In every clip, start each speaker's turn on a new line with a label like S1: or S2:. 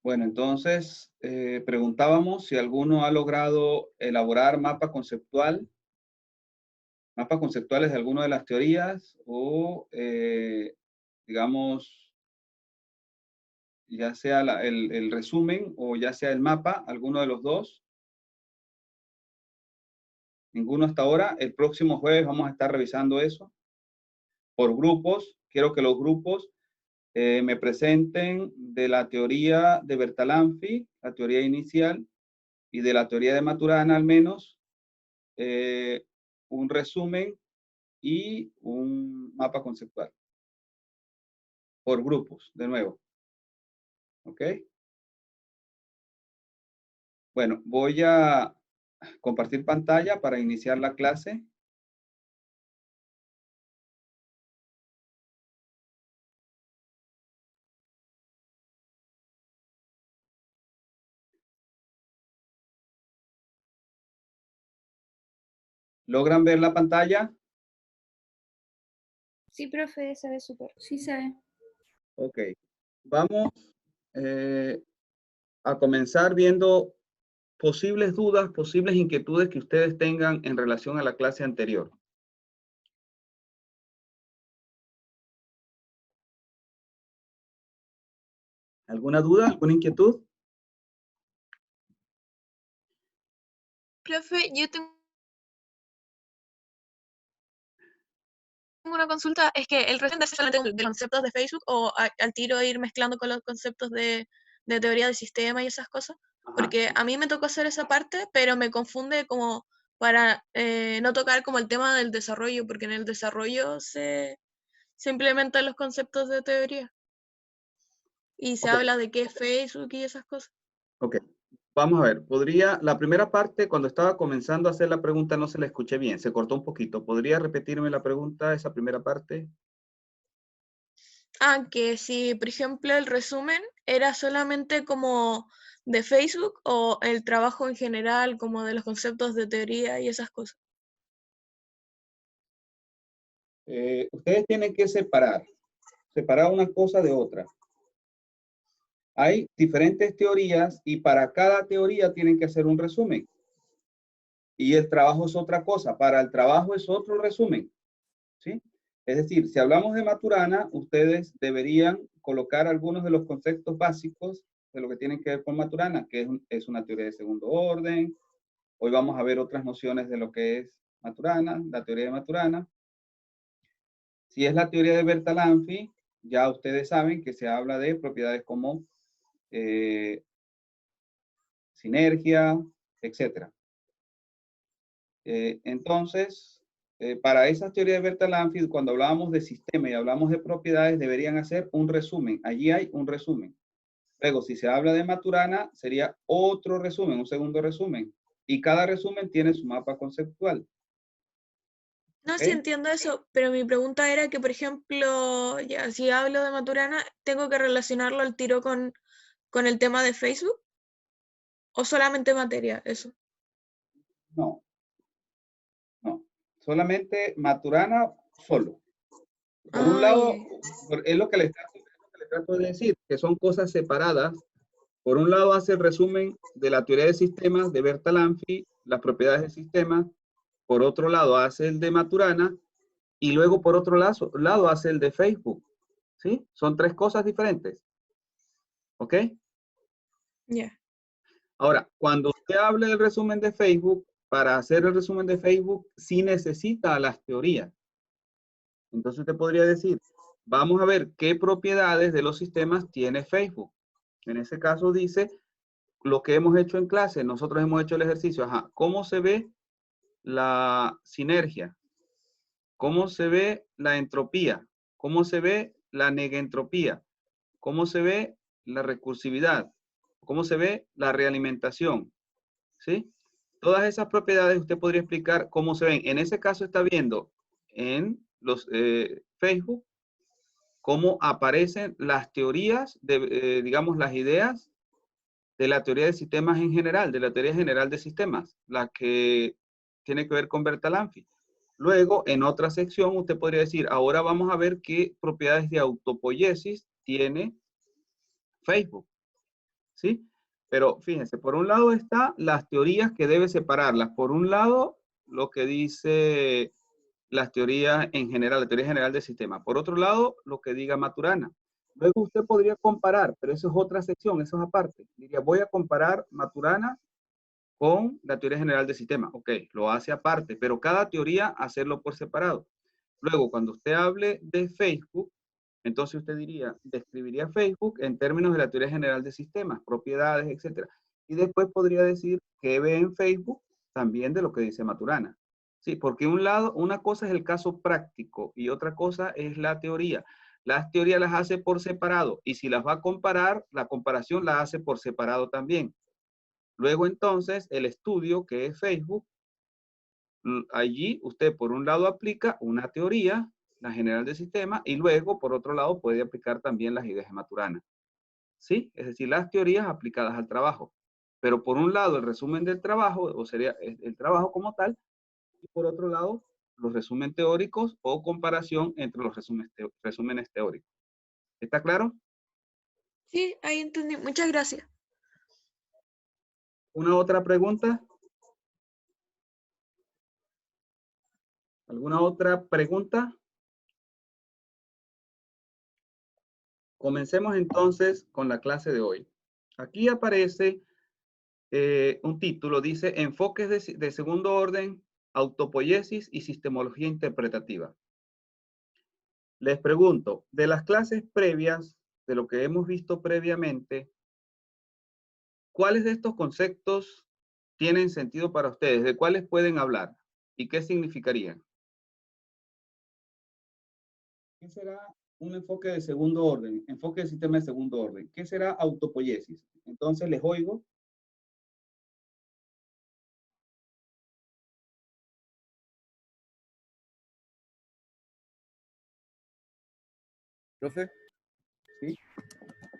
S1: Bueno, entonces preguntábamos si alguno ha logrado elaborar mapas conceptuales de alguna de las teorías o, digamos, ya sea el resumen o ya sea el mapa, alguno de los dos. Ninguno hasta ahora. El próximo jueves vamos a estar revisando eso por grupos. Quiero que los grupos me presenten de la teoría de Bertalanffy, la teoría inicial, y de la teoría de Maturana al menos, un resumen y un mapa conceptual. Por grupos, de nuevo. ¿Ok? Bueno, voy a compartir pantalla para iniciar la clase. ¿Logran ver la pantalla?
S2: Sí, profe, se ve súper. Sí, se ve.
S1: Ok. Vamos a comenzar viendo posibles dudas, posibles inquietudes que ustedes tengan en relación a la clase anterior. ¿Alguna duda? ¿Alguna inquietud?
S2: Profe, yo tengo una consulta. Es que el resumen es solamente de conceptos de Facebook o al tiro ir mezclando con los conceptos de teoría del sistema y esas cosas.
S1: Ajá.
S2: Porque a mí me tocó hacer esa parte, pero me confunde como para no tocar como el tema del desarrollo, porque en el desarrollo se implementan los conceptos de teoría. Y se
S1: Ok.
S2: habla de qué es Facebook y esas cosas.
S1: Ok. Vamos a ver, la primera parte, cuando estaba comenzando a hacer la pregunta, no se la escuché bien, se cortó un poquito. ¿Podría repetirme la pregunta, esa primera parte?
S2: Que si, por ejemplo, el resumen era solamente como de Facebook o el trabajo en general, como de los conceptos de teoría y esas cosas.
S1: Ustedes tienen que separar una cosa de otra. Hay diferentes teorías y para cada teoría tienen que hacer un resumen. Y el trabajo es otra cosa. Para el trabajo es otro resumen. ¿Sí? Es decir, si hablamos de Maturana, ustedes deberían colocar algunos de los conceptos básicos de lo que tienen que ver con Maturana, que es una teoría de segundo orden. Hoy vamos a ver otras nociones de lo que es Maturana, la teoría de Maturana. Si es la teoría de Bertalanffy, ya ustedes saben que se habla de propiedades como sinergia, etc. Entonces, para esa teoría de Bertalanffy, cuando hablábamos de sistema y hablamos de propiedades, deberían hacer un resumen. Allí hay un resumen. Luego, si se habla de Maturana, sería otro resumen, un segundo resumen. Y cada resumen tiene su mapa conceptual.
S2: No sé si
S1: ¿Okay?
S2: entiendo eso, pero mi pregunta era que, por ejemplo, ya, si hablo de Maturana, ¿tengo que relacionarlo al tiro con el tema de Facebook? ¿O solamente materia, eso?
S1: No, no. Solamente Maturana solo. Por un
S2: Ah, ya,
S1: lado,
S2: ya.
S1: es lo que les trato de decir, que son cosas separadas. Por un lado hace el resumen de la teoría de sistemas de Bertalanffy, las propiedades del sistema. Por otro lado hace el de Maturana y luego por otro lado hace el de Facebook. ¿Sí? Son tres cosas diferentes. ¿Ok?
S2: Ya.
S1: Ahora, cuando usted hable del resumen de Facebook, para hacer el resumen de Facebook sí necesita las teorías. Entonces usted podría decir, vamos a ver qué propiedades de los sistemas tiene Facebook. En ese caso dice lo que hemos hecho en clase. Nosotros hemos hecho el ejercicio. Ajá, ¿cómo se ve la sinergia? ¿Cómo se ve la entropía? ¿Cómo se ve la negentropía? ¿Cómo se ve la recursividad? ¿Cómo se ve la realimentación? ¿Sí? Todas esas propiedades usted podría explicar cómo se ven. En ese caso está viendo en los Facebook cómo aparecen las teorías, digamos, las ideas de la teoría de sistemas en general, de la teoría general de sistemas, la que tiene que ver con Bertalanffy. Luego, en otra sección, usted podría decir, ahora vamos a ver qué propiedades de autopoiesis tiene Facebook. ¿sí? Pero fíjense, por un lado está las teorías que debe separarlas. Por un lado, lo que dice las teorías en general, la teoría general del sistema. Por otro lado, lo que diga Maturana. Luego usted podría comparar, pero eso es otra sección, eso es aparte. Diría, voy a comparar Maturana con la teoría general del sistema. Ok, lo hace aparte, pero cada teoría hacerlo por separado. Luego, cuando usted hable de Facebook, entonces usted diría, describiría Facebook en términos de la teoría general de sistemas, propiedades, etcétera. Y después podría decir qué ve en Facebook también de lo que dice Maturana. Sí, porque un lado, una cosa es el caso práctico y otra cosa es la teoría. Las teorías las hace por separado y si las va a comparar, la comparación la hace por separado también. Luego entonces el estudio que es Facebook, allí usted por un lado aplica una teoría, la general del sistema, y luego por otro lado puede aplicar también las ideas de Maturana. ¿Sí? Es decir, las teorías aplicadas al trabajo. Pero por un lado el resumen del trabajo, o sería el trabajo como tal, y por otro lado los resúmenes teóricos o comparación entre los resúmenes teóricos. ¿Está claro?
S2: Sí, ahí entendí. Muchas gracias.
S1: ¿Una otra pregunta? ¿Alguna otra pregunta? Comencemos entonces con la clase de hoy. Aquí aparece un título, dice Enfoques de segundo orden, autopoiesis y sistemología interpretativa. Les pregunto, de las clases previas, de lo que hemos visto previamente, ¿cuáles de estos conceptos tienen sentido para ustedes? ¿De cuáles pueden hablar? ¿Y qué significarían? ¿Qué será un enfoque de segundo orden? Enfoque de sistema de segundo orden. ¿Qué será autopoiesis? Entonces les oigo.
S3: Profe,
S1: ¿Sí?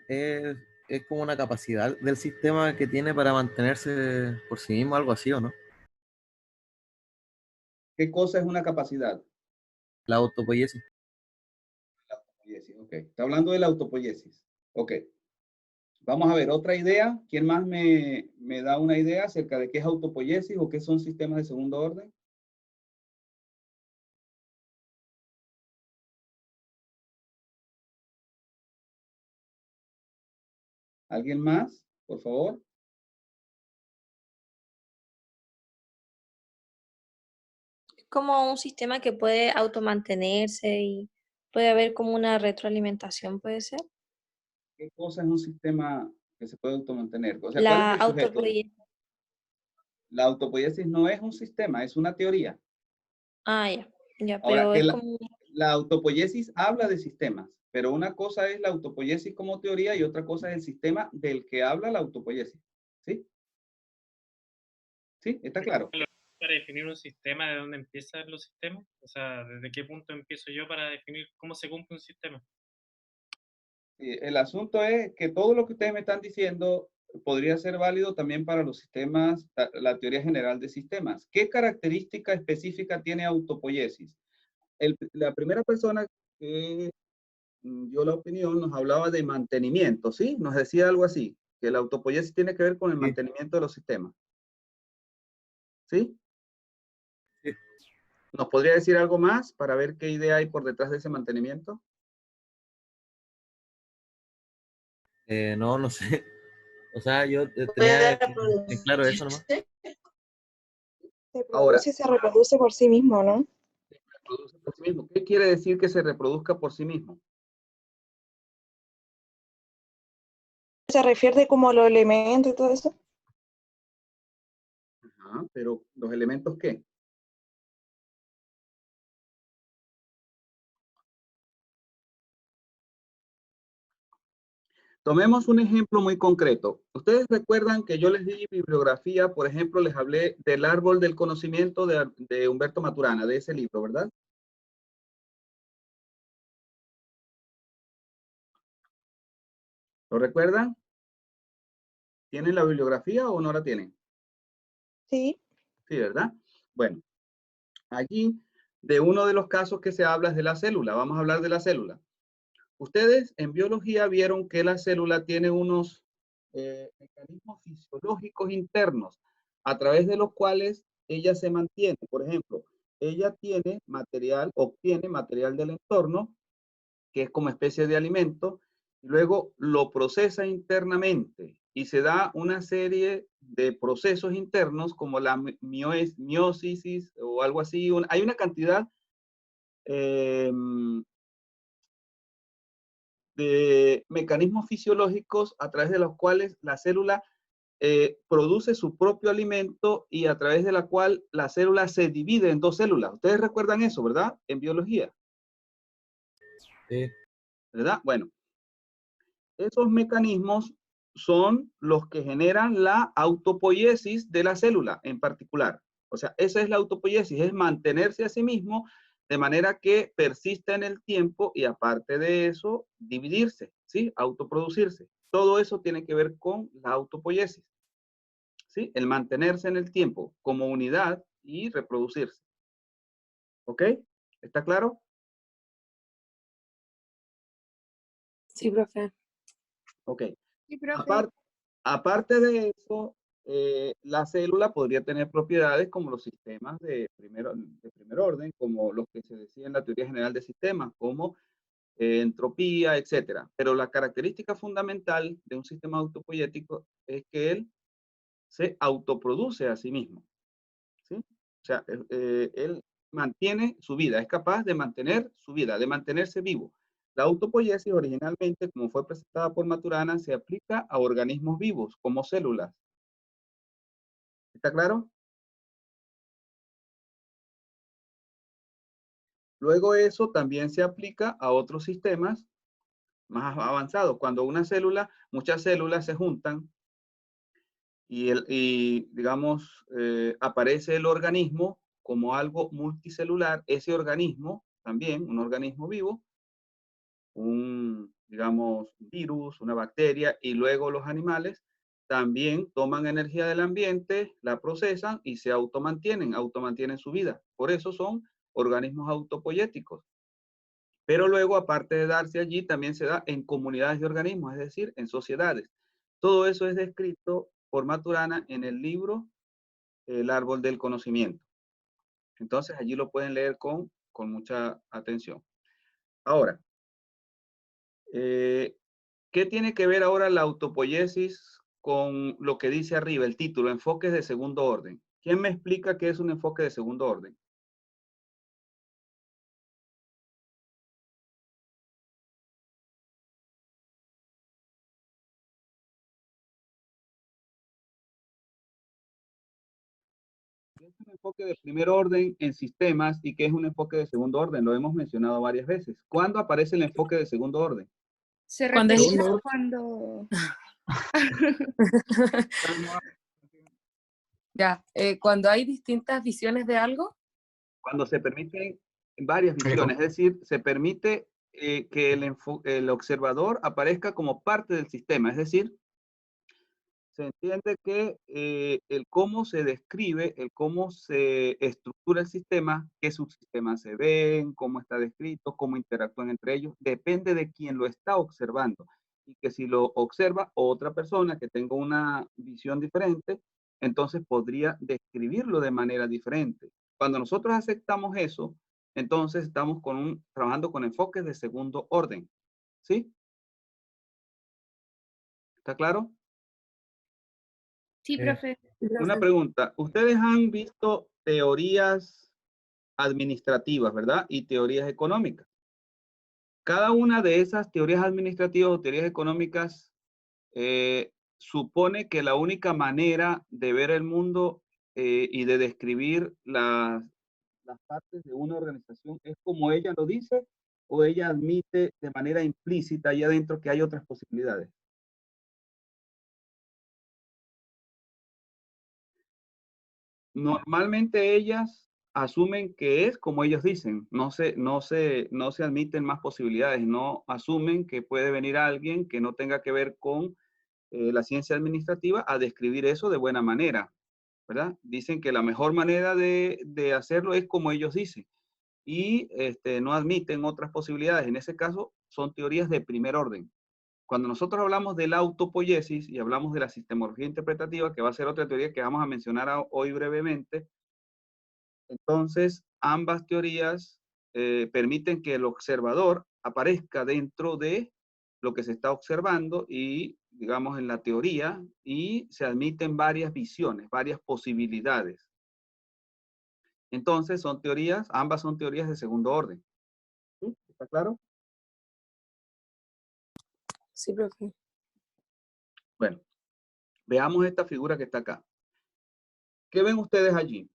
S3: es, es como una capacidad del sistema que tiene para mantenerse por sí mismo, algo así, ¿o no?
S1: ¿Qué cosa es una capacidad?
S3: La autopoiesis.
S1: La autopoiesis, ok. Está hablando de la autopoiesis. Ok. Vamos a ver, otra idea. ¿Quién más me da una idea acerca de qué es autopoiesis o qué son sistemas de segundo orden? ¿Alguien más? Por favor.
S4: Como un sistema que puede automantenerse y puede haber como una retroalimentación, puede ser.
S1: ¿Qué cosa es un sistema que se puede automantener? O sea, ¿cuál es
S4: La
S1: el sujeto?
S4: autoproyección.
S1: La autopoiesis no es un sistema, es una teoría.
S4: Ah, ya, ya,
S1: Ahora,
S4: pero es como,
S1: la autopoiesis habla de sistemas, pero una cosa es la autopoiesis como teoría y otra cosa es el sistema del que habla la autopoiesis. ¿Sí? ¿Sí? ¿Está claro?
S5: Para definir un sistema, ¿de dónde empiezan los sistemas? O sea, ¿desde qué punto empiezo yo para definir cómo se cumple un sistema?
S1: El asunto es que todo lo que ustedes me están diciendo podría ser válido también para los sistemas, la teoría general de sistemas. ¿Qué característica específica tiene autopoiesis? La primera persona que dio la opinión nos hablaba de mantenimiento, ¿sí? Nos decía algo así, que la autopoiesis tiene que ver con el
S3: Sí.
S1: mantenimiento de los sistemas. ¿Sí?
S3: Sí.
S1: ¿Nos podría decir algo más para ver qué idea hay por detrás de ese mantenimiento?
S3: No, no sé. O sea, yo
S6: Puede
S3: tenía en claro eso nomás.
S6: reproducirse.
S7: Se
S1: Ahora,
S7: produce y se reproduce por sí mismo, ¿no?
S1: se reproduce por sí mismo. ¿Qué quiere decir que se reproduzca por sí mismo?
S7: Se refiere como a los elementos y todo eso.
S1: Ajá, pero ¿los elementos qué? Tomemos un ejemplo muy concreto. Ustedes recuerdan que yo les di bibliografía, por ejemplo, les hablé del árbol del conocimiento de Humberto Maturana, de ese libro, ¿verdad? ¿Lo recuerdan? ¿Tienen la bibliografía o no la tienen?
S7: Sí.
S1: Sí, ¿verdad? Bueno, allí de uno de los casos que se habla es de la célula. Vamos a hablar de la célula. Ustedes en biología vieron que la célula tiene unos mecanismos fisiológicos internos a través de los cuales ella se mantiene. Por ejemplo, ella obtiene material del entorno, que es como especie de alimento, y luego lo procesa internamente y se da una serie de procesos internos como la miósis o algo así. Hay una cantidad de mecanismos fisiológicos a través de los cuales la célula produce su propio alimento y a través de la cual la célula se divide en dos células. Ustedes recuerdan eso, ¿verdad? En biología.
S3: Sí.
S1: ¿Verdad? Bueno, esos mecanismos son los que generan la autopoiesis de la célula en particular. O sea, esa es la autopoiesis, es mantenerse a sí mismo de manera que persista en el tiempo y aparte de eso, dividirse, ¿sí? Autoproducirse. Todo eso tiene que ver con la autopoiesis, ¿sí? El mantenerse en el tiempo como unidad y reproducirse. ¿Ok? ¿Está claro?
S6: Sí, profe.
S1: Ok.
S2: Sí, profe.
S1: Aparte de eso, la célula podría tener propiedades como los sistemas de primer orden, como los que se decía en la teoría general de sistemas, como entropía, etcétera. Pero la característica fundamental de un sistema autopoiético es que él se autoproduce a sí mismo, ¿sí? O sea, él mantiene su vida, es capaz de mantener su vida, de mantenerse vivo. La autopoiesis originalmente, como fue presentada por Maturana, se aplica a organismos vivos, como células. ¿Está claro? Luego eso también se aplica a otros sistemas más avanzados. Cuando muchas células se juntan y digamos, aparece el organismo como algo multicelular, ese organismo también, un organismo vivo, digamos, virus, una bacteria, y luego los animales también toman energía del ambiente, la procesan y se automantienen su vida. Por eso son organismos autopoiéticos. Pero luego, aparte de darse allí, también se da en comunidades de organismos, es decir, en sociedades. Todo eso es descrito por Maturana en el libro El árbol del conocimiento. Entonces, allí lo pueden leer con mucha atención. Ahora, ¿qué tiene que ver ahora la autopoiesis con lo que dice arriba, el título, enfoques de segundo orden? ¿Quién me explica qué es un enfoque de segundo orden? ¿Qué es un enfoque de primer orden en sistemas y qué es un enfoque de segundo orden? Lo hemos mencionado varias veces. ¿Cuándo aparece el enfoque de segundo orden?
S8: Se
S6: Cuando
S8: refiere
S6: es-
S8: a cuando...
S6: Ya, cuando hay distintas visiones de algo.
S1: Cuando se permiten varias visiones, es decir, se permite que el observador aparezca como parte del sistema, es decir, se entiende que el cómo se describe, el cómo se estructura el sistema, qué subsistemas se ven, cómo está descrito, cómo interactúan entre ellos, depende de quien lo está observando. Y que si lo observa otra persona que tenga una visión diferente, entonces podría describirlo de manera diferente. Cuando nosotros aceptamos eso, entonces estamos trabajando con enfoques de segundo orden. ¿Sí? ¿Está claro?
S8: Sí, profe.
S1: Una pregunta. Ustedes han visto teorías administrativas, ¿verdad? Y teorías económicas. Cada una de esas teorías administrativas o teorías económicas supone que la única manera de ver el mundo y de describir las partes de una organización es como ella lo dice o ella admite de manera implícita allá adentro que hay otras posibilidades. Normalmente ellas asumen que es como ellos dicen, no se admiten más posibilidades, no asumen que puede venir alguien que no tenga que ver con la ciencia administrativa a describir eso de buena manera, ¿verdad? Dicen que la mejor manera de hacerlo es como ellos dicen y no admiten otras posibilidades. En ese caso, son teorías de primer orden. cuando nosotros hablamos de la autopoiesis y hablamos de la sistemología interpretativa, que va a ser otra teoría que vamos a mencionar hoy brevemente, entonces ambas teorías permiten que el observador aparezca dentro de lo que se está observando y, digamos, en la teoría, y se admiten varias visiones, varias posibilidades. Entonces son teorías, ambas son teorías de segundo orden. ¿Sí? ¿Está claro?
S6: Sí, profe.
S1: Bueno, veamos esta figura que está acá. ¿Qué ven ustedes allí?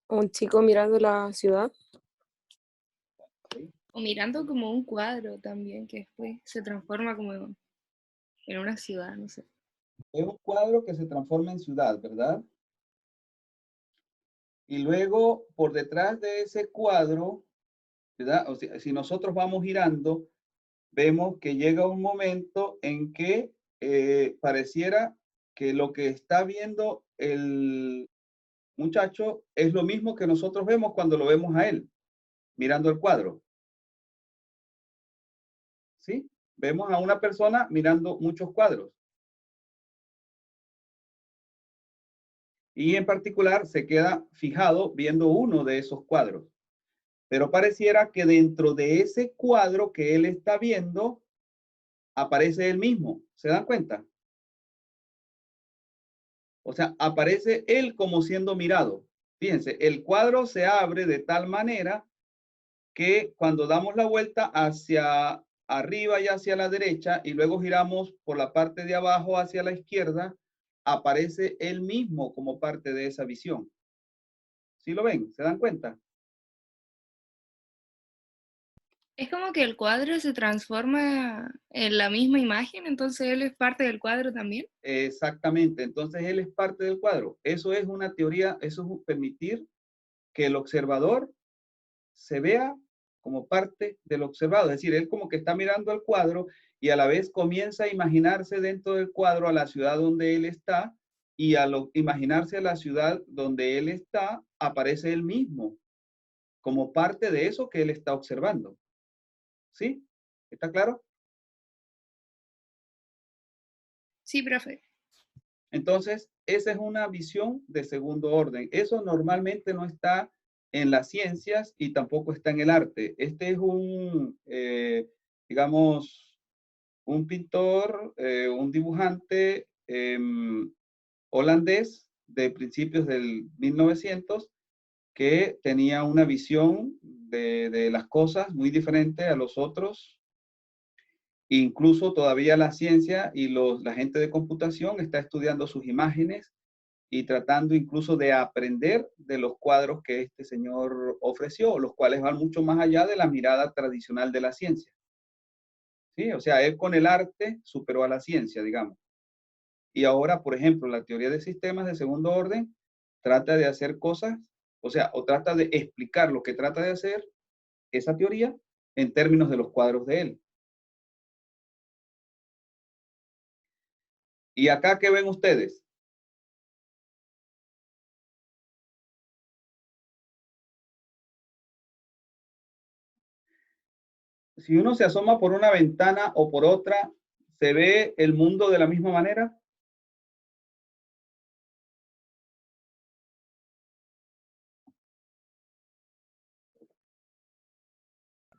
S6: Un chico mirando la ciudad.
S8: O mirando como un cuadro también, que después se transforma como en una ciudad, no sé.
S1: Es un cuadro que se transforma en ciudad, ¿verdad? Y luego, por detrás de ese cuadro, ¿verdad? O sea, si nosotros vamos girando, vemos que llega un momento en que pareciera que lo que está viendo el muchacho es lo mismo que nosotros vemos cuando lo vemos a él, mirando el cuadro. ¿Sí? Vemos a una persona mirando muchos cuadros. Y en particular se queda fijado viendo uno de esos cuadros. Pero pareciera que dentro de ese cuadro que él está viendo, aparece él mismo. ¿Se dan cuenta? O sea, aparece él como siendo mirado. Fíjense, el cuadro se abre de tal manera que cuando damos la vuelta hacia arriba y hacia la derecha y luego giramos por la parte de abajo hacia la izquierda, aparece él mismo como parte de esa visión. ¿Sí lo ven? ¿Se dan cuenta?
S8: Es como que el cuadro se transforma en la misma imagen, entonces él es parte del cuadro también.
S1: Exactamente. Entonces él es parte del cuadro. Eso es una teoría, eso es permitir que el observador se vea como parte del observado. Es decir, él como que está mirando al cuadro y a la vez comienza a imaginarse dentro del cuadro a la ciudad donde él está, y al imaginarse a la ciudad donde él está, aparece él mismo como parte de eso que él está observando. ¿Sí? ¿Está claro?
S8: Sí, profe.
S1: Entonces, esa es una visión de segundo orden. Eso normalmente no está en las ciencias y tampoco está en el arte. Este es un, digamos, un pintor, un dibujante holandés de principios del 1900 que tenía una visión de las cosas muy diferente a los otros. Incluso todavía la ciencia y la gente de computación está estudiando sus imágenes y tratando incluso de aprender de los cuadros que este señor ofreció, los cuales van mucho más allá de la mirada tradicional de la ciencia. ¿Sí? O sea, él con el arte superó a la ciencia, digamos. Y ahora, por ejemplo, la teoría de sistemas de segundo orden trata de hacer cosas, o sea, o trata de explicar lo que trata de hacer esa teoría en términos de los cuadros de él. ¿Y acá qué ven ustedes? Si uno se asoma por una ventana o por otra, ¿se ve el mundo de la misma manera?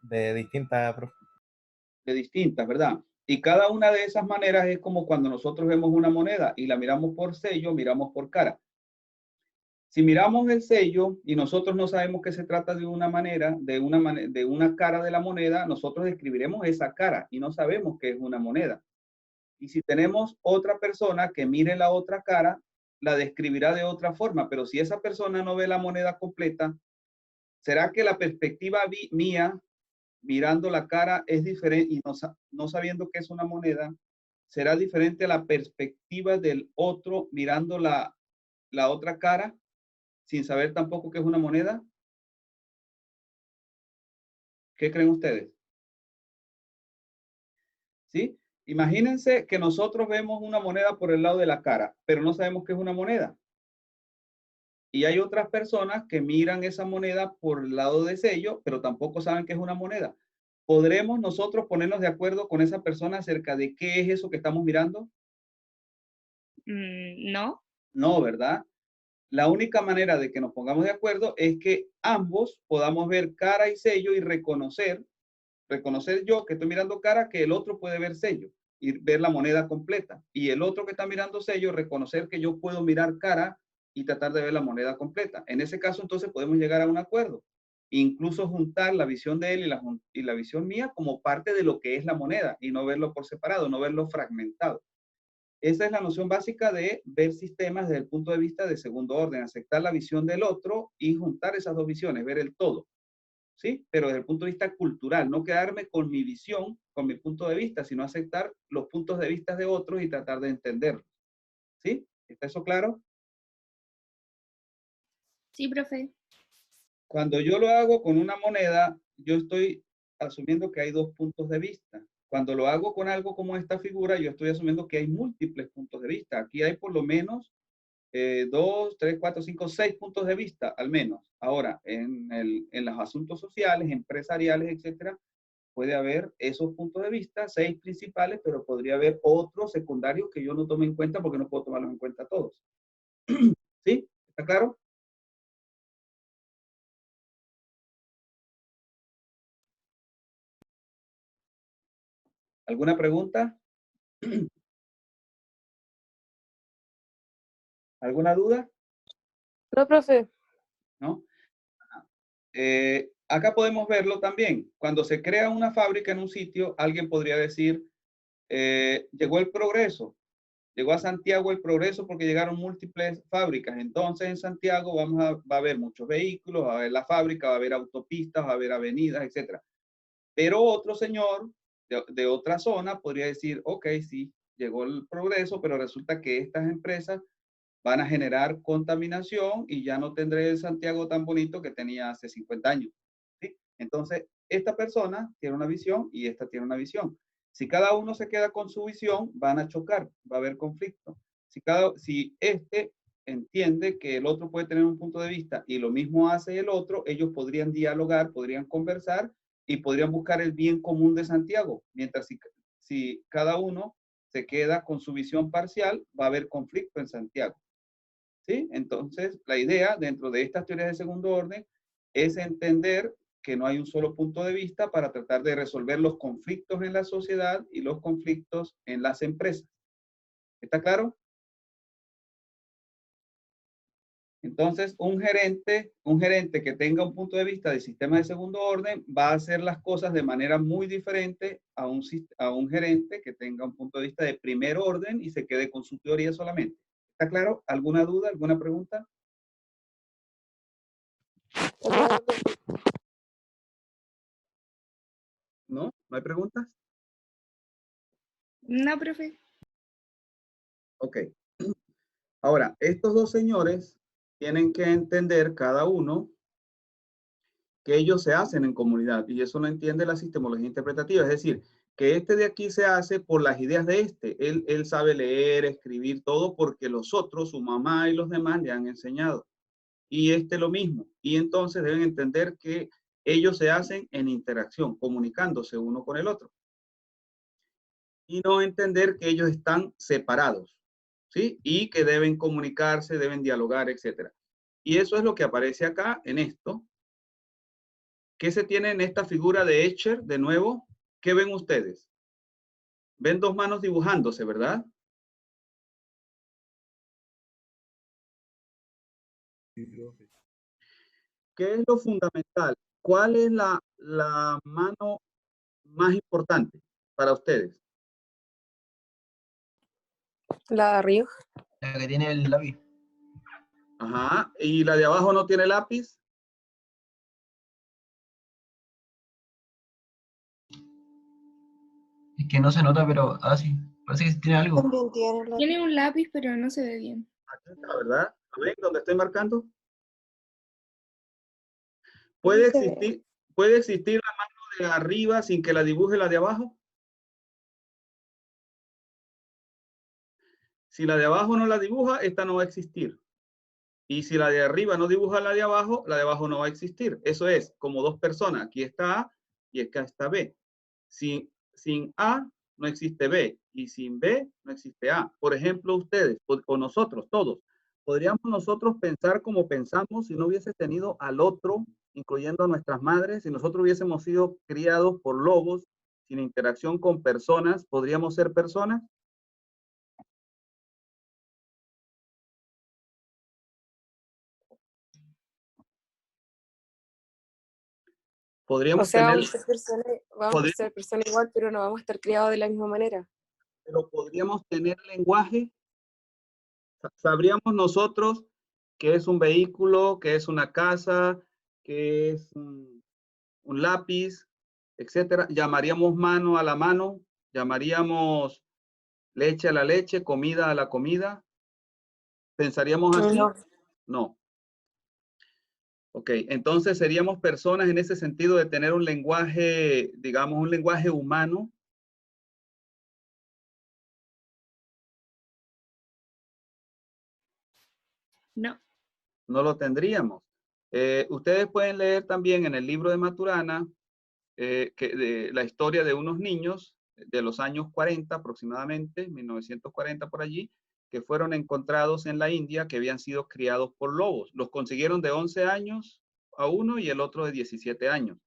S3: De distintas, profe.
S1: De distintas, ¿verdad? Y cada una de esas maneras es como cuando nosotros vemos una moneda y la miramos por sello, miramos por cara. Si miramos el sello y nosotros no sabemos que se trata de una manera, de una cara de la moneda, nosotros describiremos esa cara y no sabemos que es una moneda. Y si tenemos otra persona que mire la otra cara, la describirá de otra forma, pero si esa persona no ve la moneda completa, ¿será que la perspectiva mía mirando la cara es diferente y no sabiendo que es una moneda, será diferente a la perspectiva del otro mirando la otra cara sin saber tampoco que es una moneda? ¿Qué creen ustedes? ¿Sí? Imagínense que nosotros vemos una moneda por el lado de la cara, pero no sabemos que es una moneda. Y hay otras personas que miran esa moneda por el lado de sello, pero tampoco saben que es una moneda. ¿Podremos nosotros ponernos de acuerdo con esa persona acerca de qué es eso que estamos mirando?
S8: No.
S1: No, ¿verdad? La única manera de que nos pongamos de acuerdo es que ambos podamos ver cara y sello y reconocer yo que estoy mirando cara, que el otro puede ver sello y ver la moneda completa. Y el otro que está mirando sello, reconocer que yo puedo mirar cara y tratar de ver la moneda completa. En ese caso, entonces podemos llegar a un acuerdo. Incluso juntar la visión de él y la visión mía como parte de lo que es la moneda y no verlo por separado, no verlo fragmentado. Esa es la noción básica de ver sistemas desde el punto de vista de segundo orden, aceptar la visión del otro y juntar esas dos visiones, ver el todo. ¿Sí? Pero desde el punto de vista cultural, no quedarme con mi visión, con mi punto de vista, sino aceptar los puntos de vista de otros y tratar de entenderlos. ¿Sí? ¿Está eso claro?
S8: Sí, profe.
S1: Cuando yo lo hago con una moneda, yo estoy asumiendo que hay dos puntos de vista. Cuando lo hago con algo como esta figura, yo estoy asumiendo que hay múltiples puntos de vista. Aquí hay por lo menos 2, 3, 4, 5, 6 puntos de vista, al menos. Ahora, en los asuntos sociales, empresariales, etcétera, puede haber esos puntos de vista, 6 principales, pero podría haber otros secundarios que yo no tome en cuenta porque no puedo tomarlos en cuenta todos. ¿Sí? ¿Está claro? ¿Alguna pregunta? ¿Alguna duda?
S6: No, profe.
S1: ¿No? Acá podemos verlo también. Cuando se crea una fábrica en un sitio, alguien podría decir, llegó el progreso. Llegó a Santiago el progreso porque llegaron múltiples fábricas. Entonces en Santiago va a haber muchos vehículos, va a haber la fábrica, va a haber autopistas, va a haber avenidas, etc. Pero otro señor de otra zona podría decir, ok, sí, llegó el progreso, pero resulta que estas empresas van a generar contaminación y ya no tendré el Santiago tan bonito que tenía hace 50 años. ¿Sí? Entonces, esta persona tiene una visión y esta tiene una visión. Si cada uno se queda con su visión, van a chocar, va a haber conflicto. Si este entiende que el otro puede tener un punto de vista y lo mismo hace el otro, ellos podrían dialogar, podrían conversar y podrían buscar el bien común de Santiago. Mientras si cada uno se queda con su visión parcial, va a haber conflicto en Santiago. ¿Sí? Entonces, la idea dentro de estas teorías de segundo orden es entender que no hay un solo punto de vista para tratar de resolver los conflictos en la sociedad y los conflictos en las empresas. ¿Está claro? Entonces, un gerente que tenga un punto de vista de sistema de segundo orden va a hacer las cosas de manera muy diferente a un gerente que tenga un punto de vista de primer orden y se quede con su teoría solamente. ¿Está claro? ¿Alguna duda? ¿Alguna pregunta? ¿No? ¿No hay preguntas?
S8: No, profe.
S1: Ok. Ahora, estos dos señores tienen que entender cada uno que ellos se hacen en comunidad y eso lo entiende la sistemología interpretativa. Es decir, que este de aquí se hace por las ideas de este. Él sabe leer, escribir, todo porque los otros, su mamá y los demás le han enseñado. Y este lo mismo. Y entonces deben entender que ellos se hacen en interacción, comunicándose uno con el otro. Y no entender que ellos están separados, ¿sí? Y que deben comunicarse, deben dialogar, etc. Y eso es lo que aparece acá en esto. ¿Qué se tiene en esta figura de Escher de nuevo? ¿Qué ven ustedes? Ven dos manos dibujándose, ¿verdad? ¿Qué es lo fundamental? ¿Cuál es la mano más importante para ustedes?
S6: La de arriba.
S9: La que tiene el lápiz.
S1: Ajá. ¿Y la de abajo no tiene lápiz?
S9: Es que no se nota, pero sí, parece que tiene algo.
S7: También tiene la...
S8: Tiene un lápiz, pero no se ve bien.
S1: Aquí está, ¿verdad? ¿Ven dónde estoy marcando? ¿Puede existir la mano de arriba sin que la dibuje la de abajo? Si la de abajo no la dibuja, esta no va a existir. Y si la de arriba no dibuja la de abajo no va a existir. Eso es como dos personas. Aquí está A y acá está B. Sin A no existe B y sin B no existe A. Por ejemplo, ustedes o nosotros, todos, podríamos nosotros pensar como pensamos si no hubiese tenido al otro, incluyendo a nuestras madres, si nosotros hubiésemos sido criados por lobos, sin interacción con personas, ¿podríamos ser personas? Podríamos
S6: O sea,
S1: tener,
S6: vamos a ser personas igual, pero no vamos a estar criados de la misma manera.
S1: pero podríamos tener lenguaje. ¿Sabríamos nosotros qué es un vehículo, qué es una casa, qué es un lápiz, etcétera? ¿Llamaríamos mano a la mano? ¿Llamaríamos leche a la leche, comida a la comida? ¿Pensaríamos así?
S6: No.
S1: No. Ok, entonces seríamos personas en ese sentido de tener un lenguaje, digamos, un lenguaje humano.
S8: No.
S1: No lo tendríamos. Ustedes pueden leer también en el libro de Maturana de la historia de unos niños de los años 40 aproximadamente, 1940 por allí, que fueron encontrados en la India que habían sido criados por lobos. Los consiguieron de 11 años a uno y el otro de 17 años.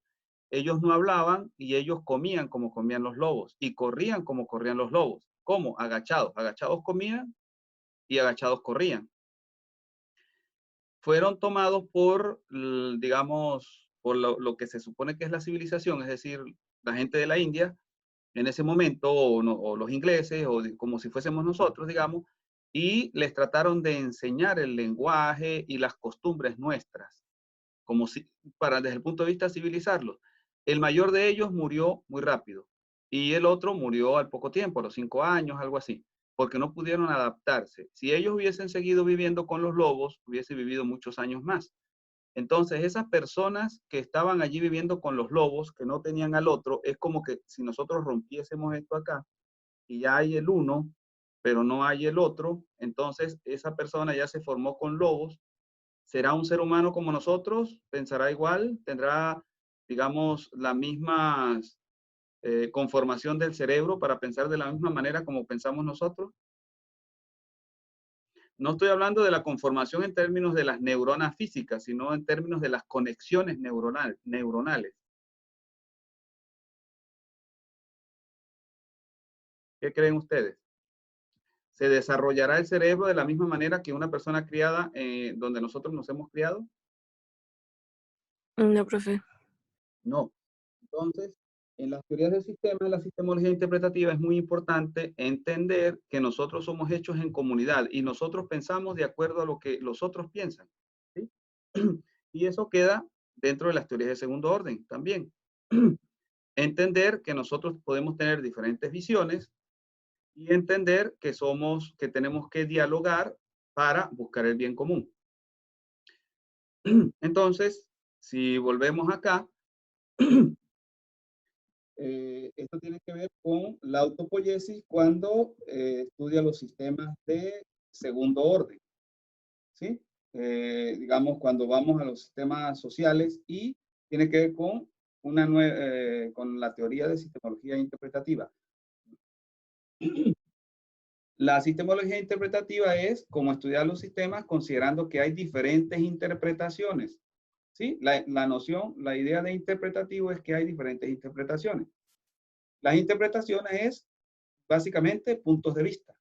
S1: Ellos no hablaban y ellos comían como comían los lobos y corrían como corrían los lobos. ¿Cómo? Agachados. Agachados comían y agachados corrían. Fueron tomados por, digamos, por lo que se supone que es la civilización, es decir, la gente de la India en ese momento, o los ingleses, como si fuésemos nosotros, digamos, y les trataron de enseñar el lenguaje y las costumbres nuestras, como si, desde el punto de vista civilizarlos. El mayor de ellos murió muy rápido y el otro murió al poco tiempo, a los 5 años, algo así, porque no pudieron adaptarse. Si ellos hubiesen seguido viviendo con los lobos, hubiese vivido muchos años más. Entonces, esas personas que estaban allí viviendo con los lobos, que no tenían al otro, es como que si nosotros rompiésemos esto acá y ya hay el uno, pero no hay el otro, entonces esa persona ya se formó con lobos. ¿Será un ser humano como nosotros? ¿Pensará igual? ¿Tendrá, digamos, la misma conformación del cerebro para pensar de la misma manera como pensamos nosotros? No estoy hablando de la conformación en términos de las neuronas físicas, sino en términos de las conexiones neuronales. ¿Qué creen ustedes? ¿Se desarrollará el cerebro de la misma manera que una persona criada donde nosotros nos hemos criado?
S6: No, profe.
S1: No. Entonces, en las teorías del sistema, en la sistemología interpretativa, es muy importante entender que nosotros somos hechos en comunidad y nosotros pensamos de acuerdo a lo que los otros piensan, ¿sí? Y eso queda dentro de las teorías de segundo orden también. Entender que nosotros podemos tener diferentes visiones y entender que tenemos que dialogar para buscar el bien común. Entonces, si volvemos acá, esto tiene que ver con la autopoiesis cuando estudia los sistemas de segundo orden, ¿sí? Digamos, cuando vamos a los sistemas sociales y tiene que ver con, con la teoría de sistemología interpretativa. La sistemología interpretativa es como estudiar los sistemas considerando que hay diferentes interpretaciones. ¿Sí? La idea de interpretativo es que hay diferentes interpretaciones. Las interpretaciones es básicamente puntos de vista.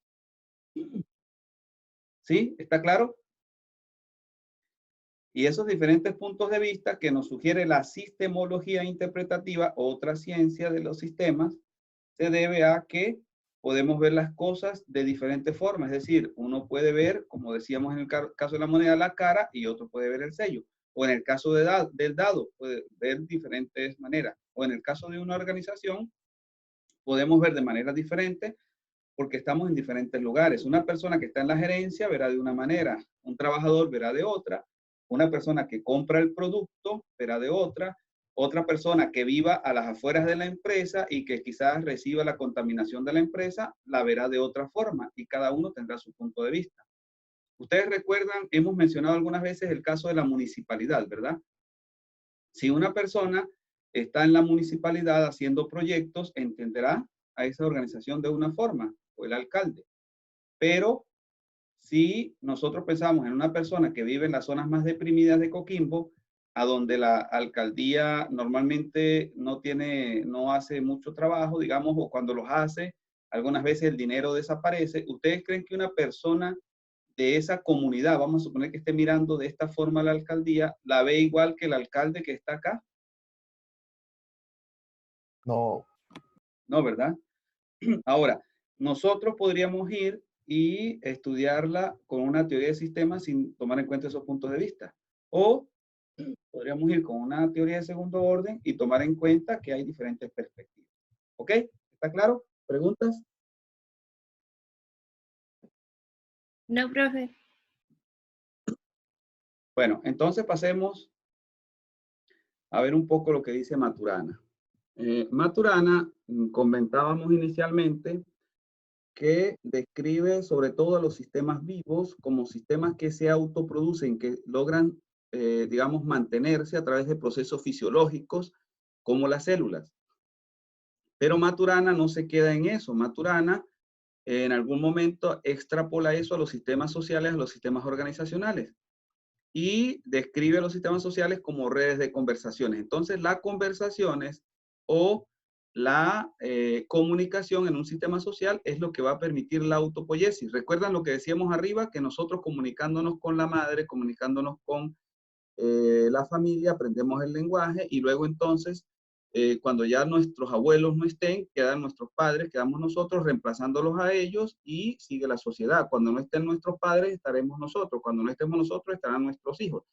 S1: ¿Sí? ¿Está claro? Y esos diferentes puntos de vista que nos sugiere la sistemología interpretativa, otra ciencia de los sistemas, se debe a que podemos ver las cosas de diferentes formas. Es decir, uno puede ver, como decíamos en el caso de la moneda, la cara y otro puede ver el sello. O en el caso del dado, puede ver diferentes maneras. O en el caso de una organización, podemos ver de manera diferente porque estamos en diferentes lugares. Una persona que está en la gerencia verá de una manera, un trabajador verá de otra, una persona que compra el producto verá de otra persona que viva a las afueras de la empresa y que quizás reciba la contaminación de la empresa, la verá de otra forma y cada uno tendrá su punto de vista. Ustedes recuerdan, hemos mencionado algunas veces el caso de la municipalidad, ¿verdad? Si una persona está en la municipalidad haciendo proyectos, entenderá a esa organización de una forma, o el alcalde. Pero si nosotros pensamos en una persona que vive en las zonas más deprimidas de Coquimbo, a donde la alcaldía normalmente no hace mucho trabajo, digamos, o cuando los hace, algunas veces el dinero desaparece. ¿Ustedes creen que una persona de esa comunidad, vamos a suponer que esté mirando de esta forma la alcaldía, la ve igual que el alcalde que está acá?
S3: No.
S1: No, ¿verdad? Ahora, nosotros podríamos ir y estudiarla con una teoría de sistemas sin tomar en cuenta esos puntos de vista. O podríamos ir con una teoría de segundo orden y tomar en cuenta que hay diferentes perspectivas. ¿Ok? ¿Está claro? ¿Preguntas?
S8: No, profe.
S1: Bueno, entonces pasemos a ver un poco lo que dice Maturana. Maturana, comentábamos inicialmente que describe sobre todo a los sistemas vivos como sistemas que se autoproducen, que logran, digamos, mantenerse a través de procesos fisiológicos como las células. Pero Maturana no se queda en eso. Maturana en algún momento extrapola eso a los sistemas sociales, a los sistemas organizacionales. Y describe a los sistemas sociales como redes de conversaciones. Entonces, las conversaciones o la comunicación en un sistema social es lo que va a permitir la autopoiesis. ¿Recuerdan lo que decíamos arriba? Que nosotros comunicándonos con la madre, comunicándonos con la familia, aprendemos el lenguaje y luego entonces, cuando ya nuestros abuelos no estén, quedan nuestros padres, quedamos nosotros reemplazándolos a ellos y sigue la sociedad. Cuando no estén nuestros padres, estaremos nosotros. Cuando no estemos nosotros, estarán nuestros hijos.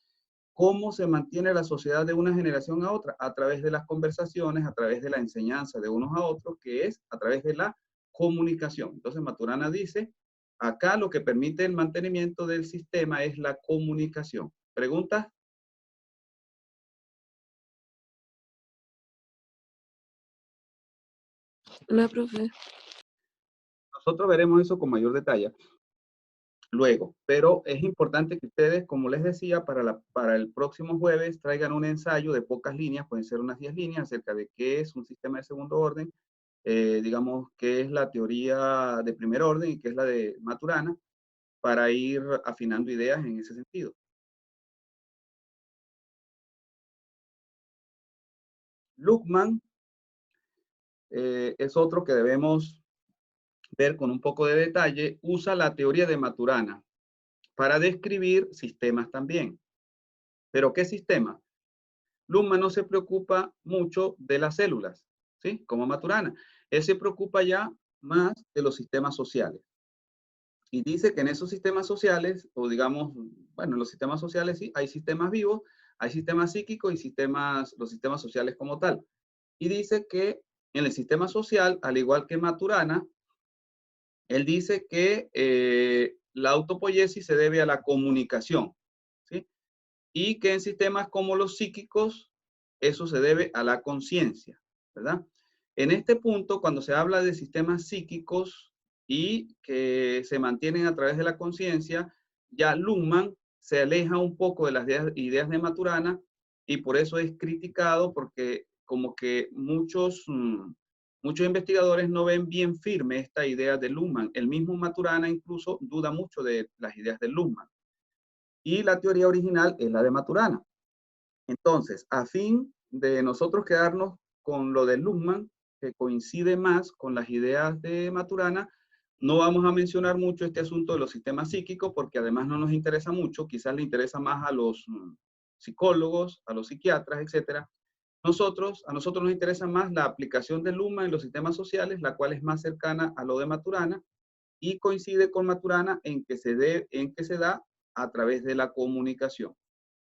S1: ¿Cómo se mantiene la sociedad de una generación a otra? A través de las conversaciones, a través de la enseñanza de unos a otros, que es a través de la comunicación. Entonces Maturana dice, acá lo que permite el mantenimiento del sistema es la comunicación. ¿Preguntas?
S6: No, profe.
S1: Nosotros veremos eso con mayor detalle luego, pero es importante que ustedes, como les decía, para el próximo jueves traigan un ensayo de pocas líneas, pueden ser unas 10 líneas, acerca de qué es un sistema de segundo orden, digamos, qué es la teoría de primer orden y qué es la de Maturana, para ir afinando ideas en ese sentido. Luhmann es otro que debemos ver con un poco de detalle, usa la teoría de Maturana para describir sistemas también. ¿Pero qué sistema? Luhmann no se preocupa mucho de las células, ¿sí? Como Maturana. Él se preocupa ya más de los sistemas sociales. Y dice que en esos sistemas sociales, o digamos, bueno, en los sistemas sociales sí, hay sistemas vivos, hay sistemas psíquicos y los sistemas sociales como tal. Y dice que en el sistema social, al igual que Maturana, él dice que la autopoiesis se debe a la comunicación, ¿sí? Y que en sistemas como los psíquicos, eso se debe a la conciencia, ¿verdad? En este punto, cuando se habla de sistemas psíquicos y que se mantienen a través de la conciencia, ya Luhmann se aleja un poco de las ideas de Maturana y por eso es criticado, porque como que muchos investigadores no ven bien firme esta idea de Luhmann. El mismo Maturana incluso duda mucho de las ideas de Luhmann. Y la teoría original es la de Maturana. Entonces, a fin de nosotros quedarnos con lo de Luhmann, que coincide más con las ideas de Maturana, no vamos a mencionar mucho este asunto de los sistemas psíquicos, porque además no nos interesa mucho, quizás le interesa más a los psicólogos, a los psiquiatras, etc. A nosotros nos interesa más la aplicación de Luhmann en los sistemas sociales, la cual es más cercana a lo de Maturana, y coincide con Maturana en que se da a través de la comunicación.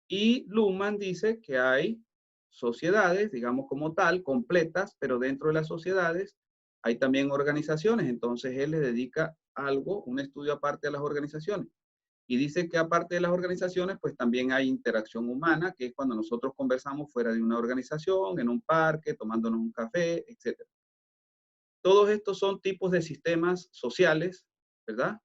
S1: Y Luhmann dice que hay sociedades, digamos como tal, completas, pero dentro de las sociedades hay también organizaciones. Entonces él le dedica algo, un estudio aparte a las organizaciones. Y dice que aparte de las organizaciones, pues también hay interacción humana, que es cuando nosotros conversamos fuera de una organización, en un parque, tomándonos un café, etc. Todos estos son tipos de sistemas sociales, ¿verdad?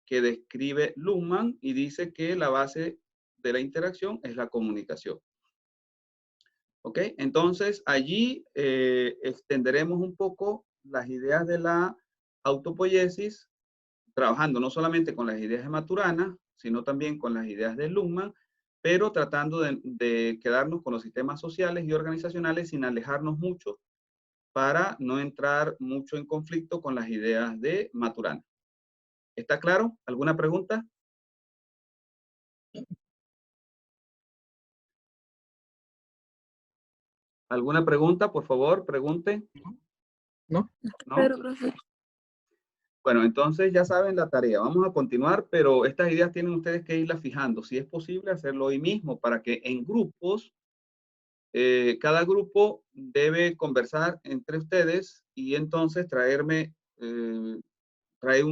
S1: que describe Luhmann y dice que la base de la interacción es la comunicación. ¿Ok? Entonces, allí extenderemos un poco las ideas de la autopoiesis, trabajando no solamente con las ideas de Maturana, sino también con las ideas de Luhmann, pero tratando de quedarnos con los sistemas sociales y organizacionales sin alejarnos mucho para no entrar mucho en conflicto con las ideas de Maturana. ¿Está claro? ¿Alguna pregunta? ¿Alguna pregunta? Por favor, pregunte.
S3: ¿No?
S1: ¿No?
S6: Claro, profe.
S1: Bueno, entonces ya saben la tarea. Vamos a continuar, pero estas ideas tienen ustedes que irlas fijando. Si es posible, hacerlo hoy mismo para que en grupos, cada grupo debe conversar entre ustedes y entonces traer un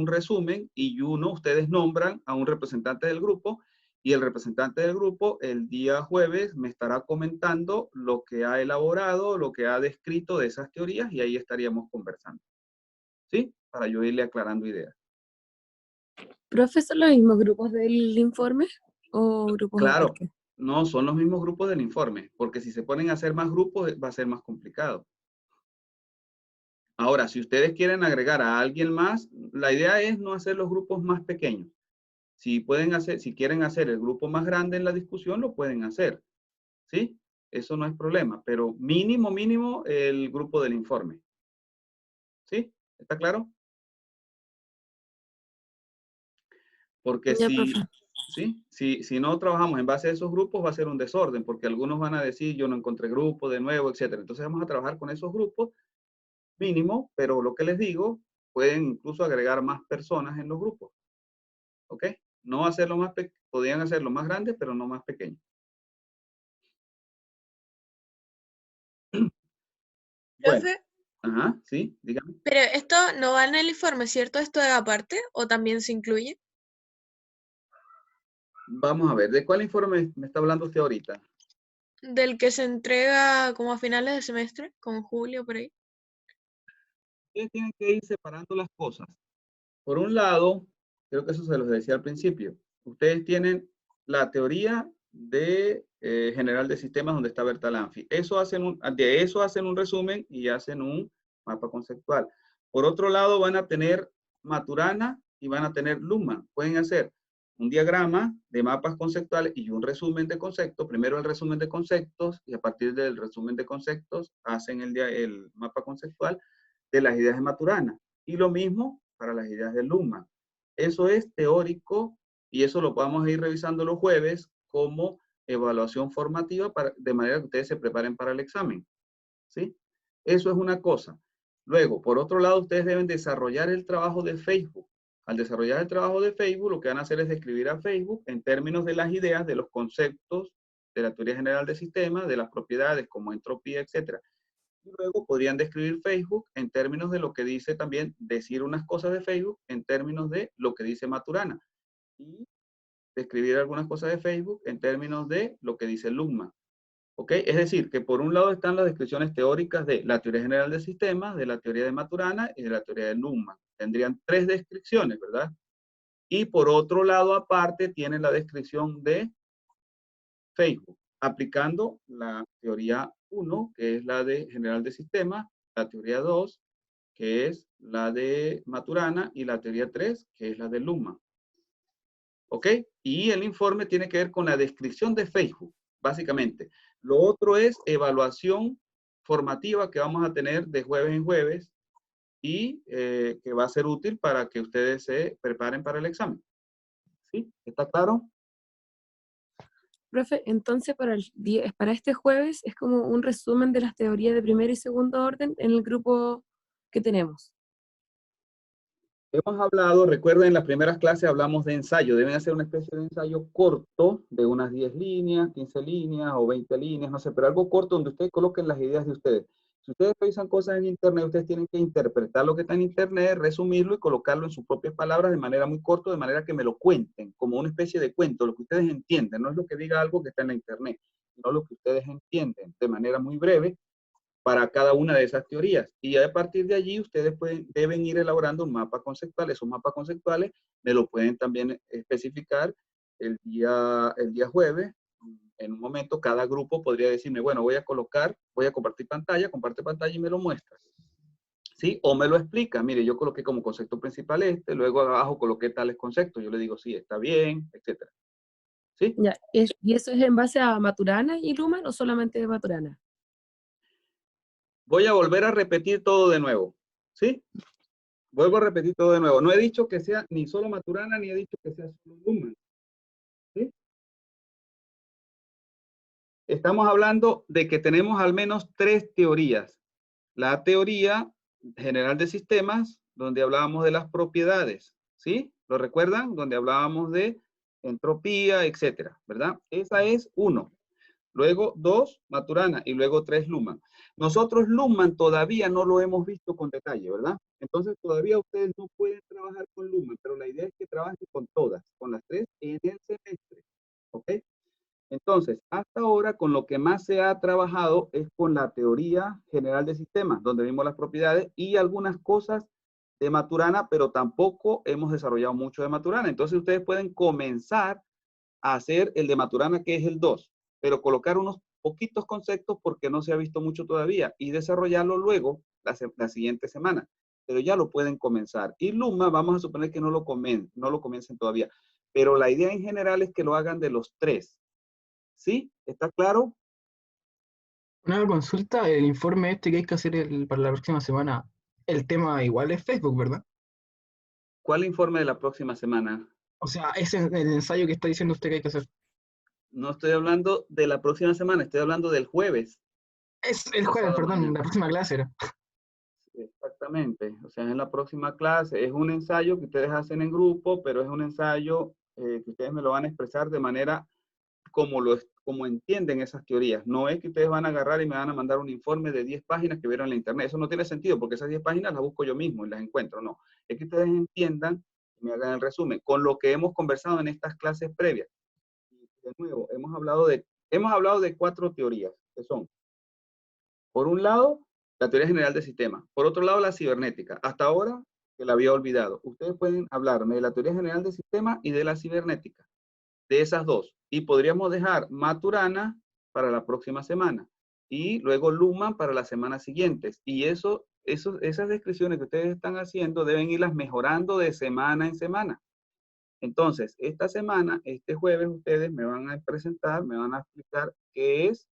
S1: resumen y ustedes nombran a un representante del grupo y el representante del grupo el día jueves me estará comentando lo que ha elaborado, lo que ha descrito de esas teorías y ahí estaríamos conversando. ¿Sí? Para yo irle aclarando ideas.
S6: ¿Profe, son los mismos grupos del informe o grupos
S1: Claro,
S6: aparte?
S1: no son los mismos grupos del informe, porque si se ponen a hacer más grupos va a ser más complicado. Ahora, si ustedes quieren agregar a alguien más, la idea es no hacer los grupos más pequeños. Si quieren hacer el grupo más grande en la discusión, lo pueden hacer. ¿Sí? Eso no es problema, pero mínimo el grupo del informe. ¿Sí? ¿Está claro? Porque
S6: Ya, profe.
S1: si no trabajamos en base a esos grupos va a ser un desorden, porque algunos van a decir yo no encontré grupo de nuevo, etcétera. Entonces vamos a trabajar con esos grupos mínimo, pero lo que les digo, pueden incluso agregar más personas en los grupos. ¿Ok? No hacerlo más podrían hacerlo más grande, pero no más pequeño. Bueno,
S2: Profe,
S1: ajá, sí, dígame.
S2: pero esto no va en el informe, ¿cierto? ¿Esto es aparte o también se incluye?
S1: Vamos a ver, ¿de cuál informe me está hablando usted ahorita?
S2: Del que se entrega como a finales de semestre, como en julio, por ahí.
S1: Ustedes tienen que ir separando las cosas. Por un lado, creo que eso se los decía al principio, ustedes tienen la teoría de general de sistemas donde está Bertalanffy. De eso hacen un resumen y hacen un mapa conceptual. Por otro lado, van a tener Maturana y van a tener Luhmann. Pueden hacer un diagrama de mapas conceptuales y un resumen de conceptos. Primero el resumen de conceptos y a partir del resumen de conceptos hacen el mapa conceptual de las ideas de Maturana. Y lo mismo para las ideas de Luhmann. Eso es teórico y eso lo vamos a ir revisando los jueves como evaluación formativa de manera que ustedes se preparen para el examen. ¿Sí? Eso es una cosa. Luego, por otro lado, ustedes deben desarrollar el trabajo de Facebook. Al desarrollar el trabajo de Facebook, lo que van a hacer es describir a Facebook en términos de las ideas, de los conceptos, de la teoría general de sistemas, de las propiedades como entropía, etcétera. Y luego podrían describir Facebook en términos de lo que dice también, decir unas cosas de Facebook en términos de lo que dice Maturana. Y describir algunas cosas de Facebook en términos de lo que dice Luhmann. ¿Ok? Es decir, que por un lado están las descripciones teóricas de la teoría general de sistemas, de la teoría de Maturana y de la teoría de Luhmann. Tendrían 3 descripciones, ¿verdad? Y por otro lado, aparte, tienen la descripción de Facebook, aplicando la teoría 1, que es la de general de sistemas, la teoría 2, que es la de Maturana, y la teoría 3, que es la de Luhmann. ¿Ok? Y el informe tiene que ver con la descripción de Facebook, básicamente. Lo otro es evaluación formativa que vamos a tener de jueves en jueves y que va a ser útil para que ustedes se preparen para el examen. ¿Sí? ¿Está claro?
S6: Profe, entonces para este jueves es como un resumen de las teorías de primer y segundo orden en el grupo que tenemos.
S1: Hemos hablado, recuerden, en las primeras clases hablamos de ensayo. Deben hacer una especie de ensayo corto de unas 10 líneas, 15 líneas o 20 líneas, no sé, pero algo corto donde ustedes coloquen las ideas de ustedes. Si ustedes revisan cosas en Internet, ustedes tienen que interpretar lo que está en Internet, resumirlo y colocarlo en sus propias palabras de manera muy corta, de manera que me lo cuenten, como una especie de cuento, lo que ustedes entienden. No es lo que diga algo que está en la Internet, sino lo que ustedes entienden de manera muy breve para cada una de esas teorías. Y a partir de allí ustedes deben ir elaborando un mapa conceptual. Esos mapas conceptuales me lo pueden también especificar el día jueves. En un momento cada grupo podría decirme, bueno, voy a compartir pantalla, comparte pantalla y me lo muestra. ¿Sí? O me lo explica, mire, yo coloqué como concepto principal luego abajo coloqué tales conceptos. Yo le digo, sí, está bien, etcétera. ¿Sí?
S6: Ya, ¿y eso es en base a Maturana y Luhmann o solamente de Maturana?
S1: Voy a volver a repetir todo de nuevo. ¿Sí? Vuelvo a repetir todo de nuevo. No he dicho que sea ni solo Maturana, ni he dicho que sea solo Luhmann. ¿Sí? Estamos hablando de que tenemos al menos 3 teorías. La teoría general de sistemas, donde hablábamos de las propiedades. ¿Sí? ¿Lo recuerdan? Donde hablábamos de entropía, etcétera, ¿verdad? Esa es 1. Luego 2, Maturana, y luego 3, Luhmann. Nosotros Luhmann todavía no lo hemos visto con detalle, ¿verdad? Entonces todavía ustedes no pueden trabajar con Luhmann, pero la idea es que trabajen con todas, con las 3 en el semestre, ¿ok? Entonces, hasta ahora con lo que más se ha trabajado es con la teoría general de sistemas, donde vimos las propiedades y algunas cosas de Maturana, pero tampoco hemos desarrollado mucho de Maturana. Entonces ustedes pueden comenzar a hacer el de Maturana, que es el 2, pero colocar unos poquitos conceptos porque no se ha visto mucho todavía y desarrollarlo luego la siguiente semana. Pero ya lo pueden comenzar. Y Luhmann, vamos a suponer que no lo comiencen todavía. Pero la idea en general es que lo hagan de los 3. ¿Sí? ¿Está claro?
S9: Una consulta, el informe este que hay que hacer para la próxima semana, el tema igual es Facebook, ¿verdad?
S1: ¿Cuál informe de la próxima semana?
S9: O sea, ese es el ensayo que está diciendo usted que hay que hacer.
S1: No estoy hablando de la próxima semana, estoy hablando del jueves.
S9: Es el jueves,
S1: Pasado
S9: perdón,
S1: mañana.
S9: la próxima clase era.
S1: Exactamente, o sea, en la próxima clase es un ensayo que ustedes hacen en grupo, pero es un ensayo que ustedes me lo van a expresar de manera como entienden esas teorías. No es que ustedes van a agarrar y me van a mandar un informe de 10 páginas que vieron en la internet. Eso no tiene sentido porque esas 10 páginas las busco yo mismo y las encuentro. No, es que ustedes entiendan y me hagan el resumen con lo que hemos conversado en estas clases previas. Y de nuevo, hemos hablado de 4 teorías que son, por un lado, la teoría general del sistema. Por otro lado, la cibernética. Hasta ahora, que la había olvidado. Ustedes pueden hablarme de la teoría general del sistema y de la cibernética. De esas 2. Y podríamos dejar Maturana para la próxima semana. Y luego Luhmann para las semanas siguientes. Y esas descripciones que ustedes están haciendo deben irlas mejorando de semana en semana. Entonces, esta semana, este jueves, ustedes me van a presentar, me van a explicar qué es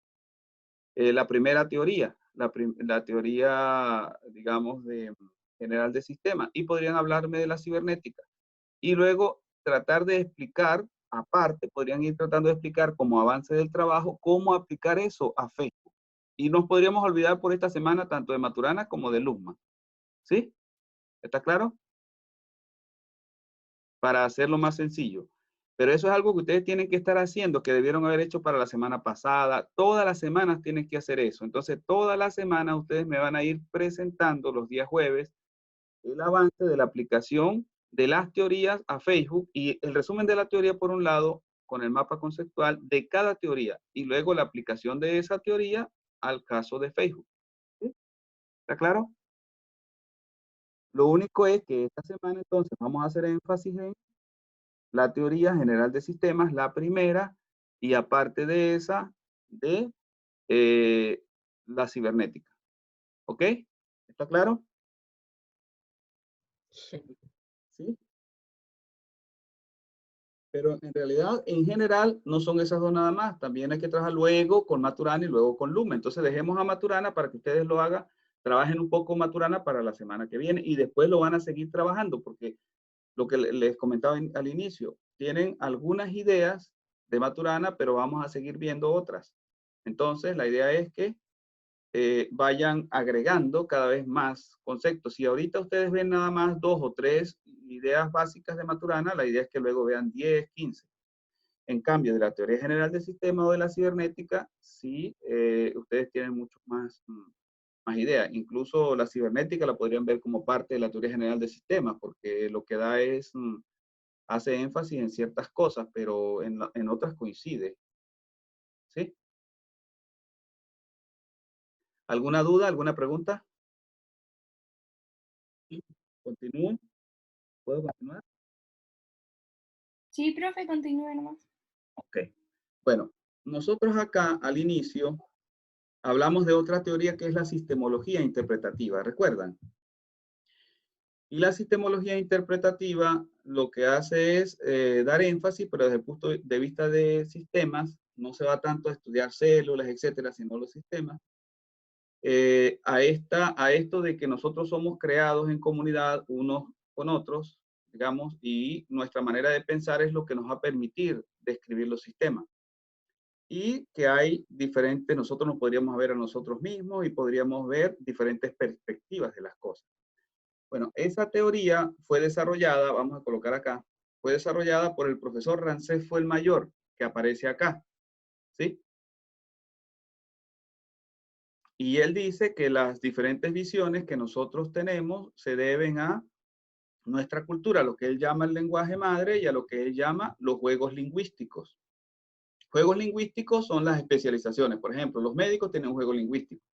S1: la primera teoría, la teoría, digamos, de general de sistemas, y podrían hablarme de la cibernética. Y luego tratar de explicar, aparte, podrían ir tratando de explicar como avance del trabajo, cómo aplicar eso a Facebook. Y nos podríamos olvidar por esta semana tanto de Maturana como de Luhmann. ¿Sí? ¿Está claro? Para hacerlo más sencillo. Pero eso es algo que ustedes tienen que estar haciendo, que debieron haber hecho para la semana pasada. Todas las semanas tienen que hacer eso. Entonces, todas las semanas ustedes me van a ir presentando los días jueves el avance de la aplicación de las teorías a Facebook y el resumen de la teoría por un lado, con el mapa conceptual de cada teoría y luego la aplicación de esa teoría al caso de Facebook. ¿Sí? ¿Está claro? Lo único es que esta semana entonces vamos a hacer énfasis en la teoría general de sistemas, la primera, y aparte de esa, de la cibernética. ¿Ok? ¿Está claro?
S9: Sí.
S1: ¿Sí? Pero en realidad, en general, no son esas 2 nada más. También hay que trabajar luego con Maturana y luego con Luhmann. Entonces, dejemos a Maturana para que ustedes lo hagan. Trabajen un poco Maturana para la semana que viene y después lo van a seguir trabajando porque lo que les comentaba al inicio, tienen algunas ideas de Maturana, pero vamos a seguir viendo otras. Entonces, la idea es que vayan agregando cada vez más conceptos. Si ahorita ustedes ven nada más 2 o 3 ideas básicas de Maturana, la idea es que luego vean 10, 15. En cambio, de la teoría general del sistema o de la cibernética, sí, ustedes tienen mucho más ideas. Incluso la cibernética la podrían ver como parte de la teoría general del sistema, porque lo que da es, hace énfasis en ciertas cosas, pero en otras coincide. ¿Sí? ¿Alguna duda, alguna pregunta? ¿Continúo? ¿Puedo continuar?
S8: Sí, profe, continúe nomás.
S1: Ok. Bueno, nosotros acá al inicio hablamos de otra teoría que es la sistemología interpretativa, ¿recuerdan? Y la sistemología interpretativa lo que hace es dar énfasis, pero desde el punto de vista de sistemas, no se va tanto a estudiar células, etcétera, sino los sistemas. A esto de que nosotros somos creados en comunidad unos con otros, digamos, y nuestra manera de pensar es lo que nos va a permitir describir los sistemas. Y que hay diferentes, nosotros nos podríamos ver a nosotros mismos y podríamos ver diferentes perspectivas de las cosas. Bueno, esa teoría fue desarrollada, vamos a colocar acá, fue desarrollada por el profesor Rancés el Mayor, que aparece acá, ¿sí? Y él dice que las diferentes visiones que nosotros tenemos se deben a nuestra cultura, a lo que él llama el lenguaje madre y a lo que él llama los juegos lingüísticos. Juegos lingüísticos son las especializaciones. Por ejemplo, los médicos tienen un juego lingüístico,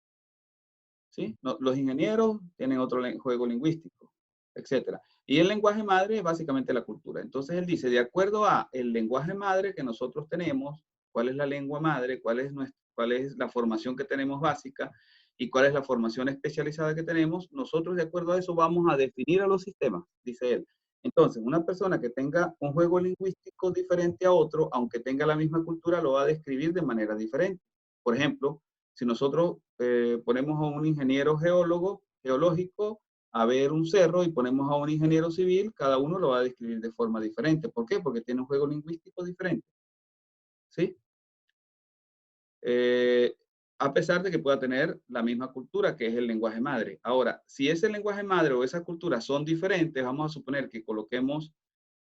S1: ¿sí? Los ingenieros tienen otro juego lingüístico, etcétera. Y el lenguaje madre es básicamente la cultura. Entonces él dice, de acuerdo a el lenguaje madre que nosotros tenemos, cuál es la lengua madre, cuál es la formación que tenemos básica y cuál es la formación especializada que tenemos, nosotros de acuerdo a eso vamos a definir a los sistemas, dice él. Entonces, una persona que tenga un juego lingüístico diferente a otro, aunque tenga la misma cultura, lo va a describir de manera diferente. Por ejemplo, si nosotros ponemos a un ingeniero geológico a ver un cerro y ponemos a un ingeniero civil, cada uno lo va a describir de forma diferente. ¿Por qué? Porque tiene un juego lingüístico diferente. ¿Sí? A pesar de que pueda tener la misma cultura, que es el lenguaje madre. Ahora, si ese lenguaje madre o esa cultura son diferentes, vamos a suponer que coloquemos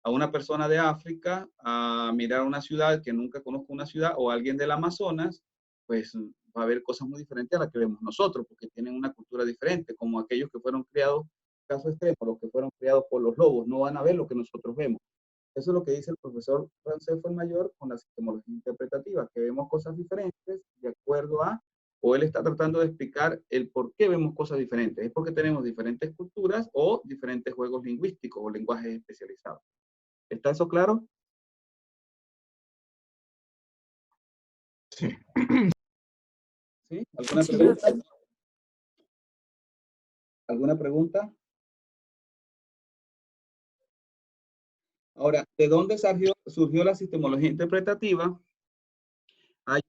S1: a una persona de África a mirar una ciudad que nunca conozco una ciudad, o alguien del Amazonas, pues va a haber cosas muy diferentes a las que vemos nosotros, porque tienen una cultura diferente, como aquellos que fueron criados, caso extremo, los que fueron criados por los lobos, no van a ver lo que nosotros vemos. Eso es lo que dice el profesor Rancés el Mayor con la sistemología interpretativa, que vemos cosas diferentes de acuerdo a, o él está tratando de explicar el por qué vemos cosas diferentes. Es porque tenemos diferentes culturas o diferentes juegos lingüísticos o lenguajes especializados. ¿Está eso claro?
S9: Sí.
S1: ¿Sí? ¿Alguna
S6: Sí,
S1: pregunta?
S6: profe.
S1: ¿Alguna pregunta? Ahora, ¿de dónde surgió la sistemología interpretativa? Hay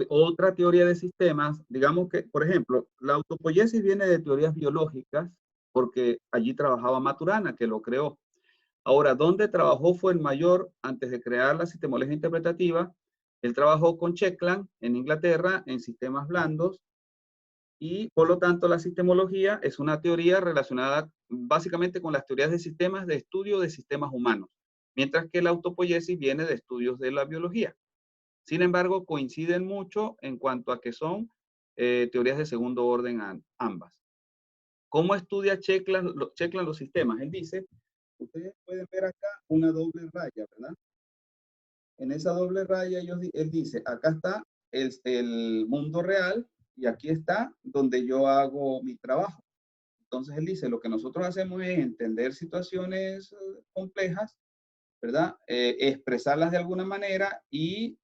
S1: otra teoría de sistemas, digamos que, por ejemplo, la autopoiesis viene de teorías biológicas, porque allí trabajaba Maturana, que lo creó. Ahora, ¿dónde trabajó fue el Mayor antes de crear la sistemología interpretativa? Él trabajó con Checkland en Inglaterra en sistemas blandos y por lo tanto la sistemología es una teoría relacionada básicamente con las teorías de sistemas de estudio de sistemas humanos, mientras que la autopoiesis viene de estudios de la biología. Sin embargo, coinciden mucho en cuanto a que son teorías de segundo orden ambas. ¿Cómo estudia Checkland los sistemas? Él dice, ustedes pueden ver acá una doble raya, ¿verdad? En esa doble raya él dice, acá está el mundo real y aquí está donde yo hago mi trabajo. Entonces él dice, lo que nosotros hacemos es entender situaciones complejas, ¿verdad? Expresarlas de alguna manera y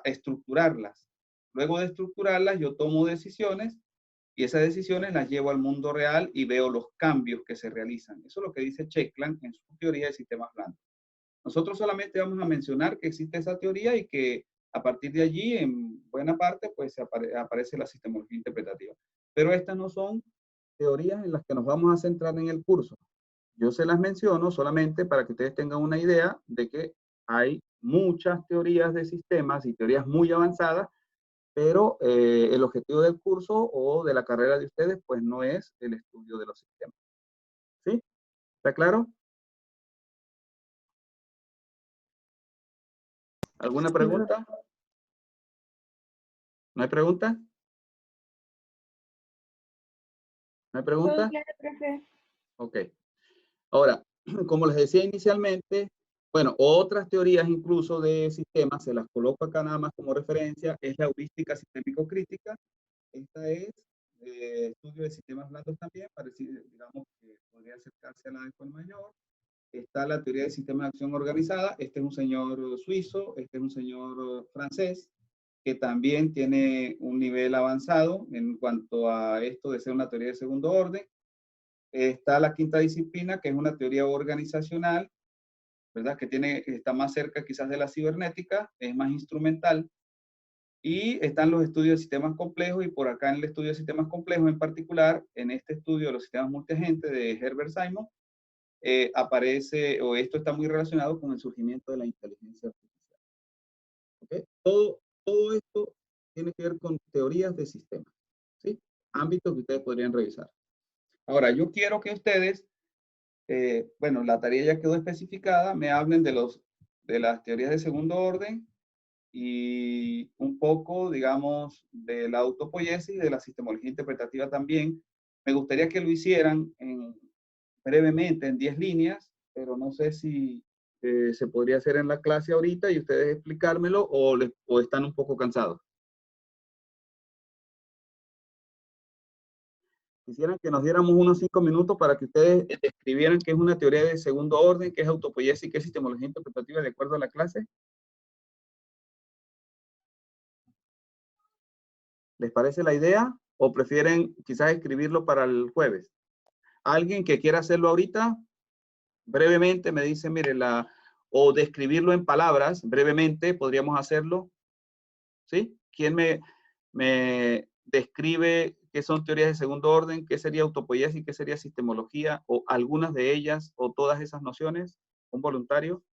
S1: estructurarlas. Luego de estructurarlas, yo tomo decisiones y esas decisiones las llevo al mundo real y veo los cambios que se realizan. Eso es lo que dice Checkland en su teoría de sistemas blandos. Nosotros solamente vamos a mencionar que existe esa teoría y que a partir de allí, en buena parte, pues aparece la sistemología interpretativa. Pero estas no son teorías en las que nos vamos a centrar en el curso. Yo se las menciono solamente para que ustedes tengan una idea de que hay muchas teorías de sistemas y teorías muy avanzadas, pero el objetivo del curso o de la carrera de ustedes, pues no es el estudio de los sistemas. ¿Sí? ¿Está claro? ¿Alguna pregunta? ¿No hay pregunta? ¿No hay
S8: Todo
S1: pregunta?
S8: claro, profe.
S1: Ok. Ahora, como les decía inicialmente, bueno, otras teorías incluso de sistemas, se las coloco acá nada más como referencia, es la heurística sistémico-crítica, Esta es estudio de sistemas blandos también, parecido, digamos que podría acercarse a la de Juan Mayor. Está la teoría de sistemas de acción organizada. Este es un señor suizo, este es un señor francés, que también tiene un nivel avanzado en cuanto a esto de ser una teoría de segundo orden. Está la quinta disciplina, que es una teoría organizacional, ¿verdad? Que está más cerca quizás de la cibernética, es más instrumental. Y están los estudios de sistemas complejos, y por acá en el estudio de sistemas complejos en particular, en este estudio de los sistemas multiagentes de Herbert Simon, aparece, o esto está muy relacionado con el surgimiento de la inteligencia artificial. ¿Okay? Todo esto tiene que ver con teorías de sistemas, ¿sí? Ámbitos que ustedes podrían revisar. Ahora, yo quiero que ustedes, bueno, la tarea ya quedó especificada, me hablen de las teorías de segundo orden y un poco, digamos, de la autopoiesis y de la sistemología interpretativa también. Me gustaría que lo hicieran brevemente en 10 líneas, pero no sé si se podría hacer en la clase ahorita y ustedes explicármelo, o están un poco cansados. Quisieran que nos diéramos unos 5 minutos para que ustedes escribieran qué es una teoría de segundo orden, qué es autopoiesis y qué es sistemología interpretativa de acuerdo a la clase. ¿Les parece la idea? ¿O prefieren quizás escribirlo para el jueves? ¿Alguien que quiera hacerlo ahorita? Brevemente me dice, mire, o describirlo en palabras, brevemente podríamos hacerlo. ¿Sí? ¿Quién me describe qué son teorías de segundo orden, qué sería autopoiesis, qué sería sistemología, o algunas de ellas, o todas esas nociones? ¿Un voluntario?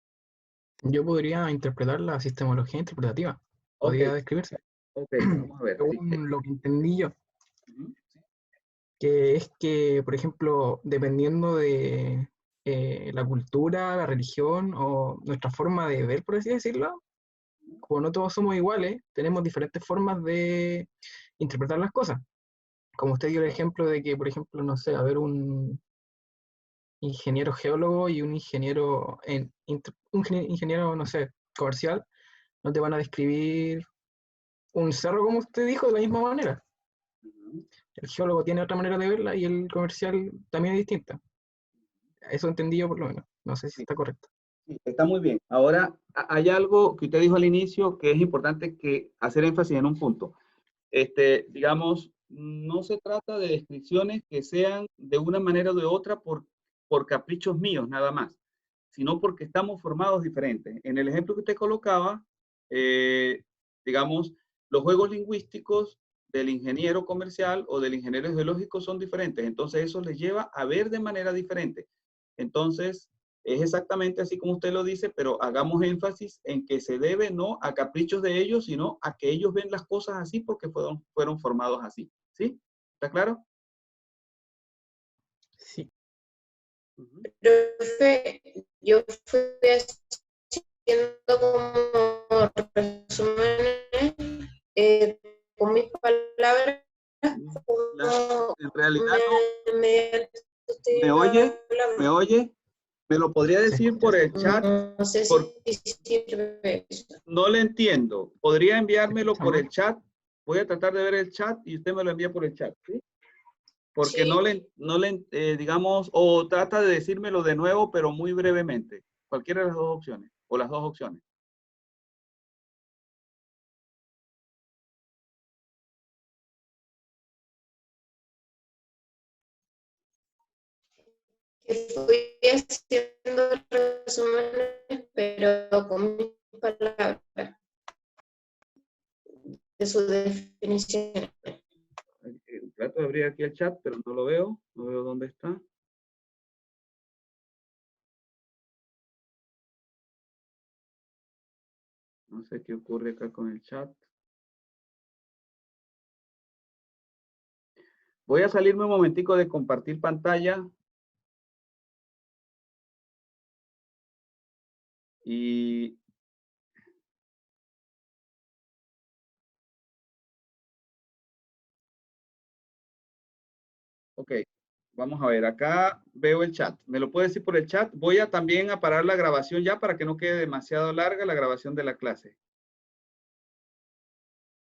S9: Yo podría interpretar la sistemología interpretativa. Podría describirse.
S1: Ok, vamos a ver.
S9: Según lo que entendí yo.
S1: Ujú.
S9: Que es que, por ejemplo, dependiendo de la cultura, la religión o nuestra forma de ver, por así decirlo, como no todos somos iguales, tenemos diferentes formas de interpretar las cosas. Como usted dio el ejemplo de que, por ejemplo, no sé, haber un ingeniero geólogo y un ingeniero, ingeniero, no sé, comercial, no te van a describir un cerro como usted dijo de la misma manera. El geólogo tiene otra manera de verla y el comercial también es distinta. Eso entendí yo por lo menos. No sé si está correcto.
S1: Sí, está muy bien. Ahora, hay algo que usted dijo al inicio que es importante hacer énfasis en un punto. Digamos, no se trata de descripciones que sean de una manera o de otra por caprichos míos nada más, sino porque estamos formados diferentes. En el ejemplo que usted colocaba, digamos, los juegos lingüísticos del ingeniero comercial o del ingeniero geológico son diferentes. Entonces, eso les lleva a ver de manera diferente. Entonces, es exactamente así como usted lo dice, pero hagamos énfasis en que se debe no a caprichos de ellos, sino a que ellos ven las cosas así porque fueron formados así. ¿Sí? ¿Está claro?
S9: Sí.
S10: Profe, yo fui haciendo como resúmenes con mis palabras.
S1: En realidad no. ¿Me oye? ¿Me oye? ¿Me lo podría decir por el chat?
S10: No sé si sirve eso.
S1: No le entiendo. ¿Podría enviármelo por el chat? Voy a tratar de ver el chat y usted me lo envía por el chat, ¿sí? Porque sí. Digamos, o trata de decírmelo de nuevo, pero muy brevemente. Cualquiera de las dos opciones, o las dos opciones.
S10: Fui haciendo resúmenes, pero con mis palabras de su definición.
S1: Trato de abrir aquí el chat, pero no lo veo. No veo dónde está. No sé qué ocurre acá con el chat. Voy a salirme un momentico de compartir pantalla. Y ok, vamos a ver, acá veo el chat. ¿Me lo puede decir por el chat? Voy a también a parar la grabación ya para que no quede demasiado larga la grabación de la clase.